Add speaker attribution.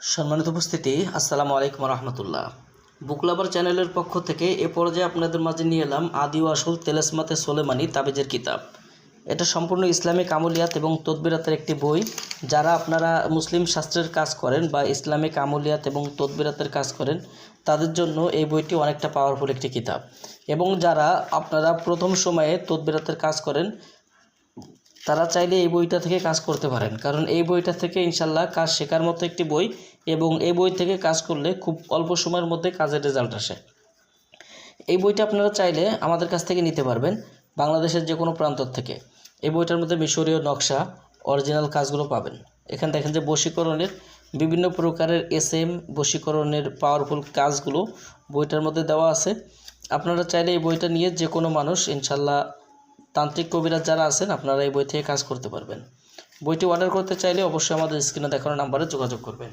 Speaker 1: সম্মানিত উপস্থিতি, আসসালামু আলাইকুম রহমতুল্লাহ। বুক লাভার চ্যানেলের পক্ষ থেকে এ পর্যায়ে আপনাদের মাঝে নিয়ে এলাম আদি ও আসল তেলেসমাতে সোলেমানি তাবিজের কিতাব। এটা সম্পূর্ণ ইসলামিক আমলিয়াত এবং তদবিরাতের একটি বই। যারা আপনারা মুসলিম শাস্ত্রের কাজ করেন বা ইসলামিক আমলিয়াত এবং তদবিরাতের কাজ করেন, তাদের জন্য এই বইটি অনেকটা পাওয়ারফুল একটি কিতাব। এবং যারা আপনারা প্রথম সময়ে তদবিরাতের কাজ করেন, তারা চাইলে এই বইটা থেকে কাজ করতে পারেন, কারণ এই বইটা থেকে ইনশাল্লাহ কাজ শেখার মতো একটি বই এবং এই বই থেকে কাজ করলে খুব অল্প সময়ের মধ্যে কাজের রেজাল্ট আসে। এই বইটা আপনারা চাইলে আমাদের কাছ থেকে নিতে পারবেন, বাংলাদেশের যে কোনো প্রান্ত থেকে। এই বইটার মধ্যে মিশরীয় নকশা, অরিজিনাল কাজগুলো পাবেন। এখানে দেখেন যে বশীকরণের বিভিন্ন প্রকারের বশীকরণের পাওয়ারফুল কাজগুলো বইটার মধ্যে দেওয়া আছে। আপনারা চাইলে এই বইটা নিয়ে যে কোনো মানুষ ইনশাল্লাহ তান্ত্রিক কবিরাজ যারা আছেন, আপনারা এই বই থেকে কাজ করতে পারবেন। বইটি অর্ডার করতে চাইলে অবশ্যই আমাদের স্ক্রিনে দেখানো নাম্বারে যোগাযোগ করবেন।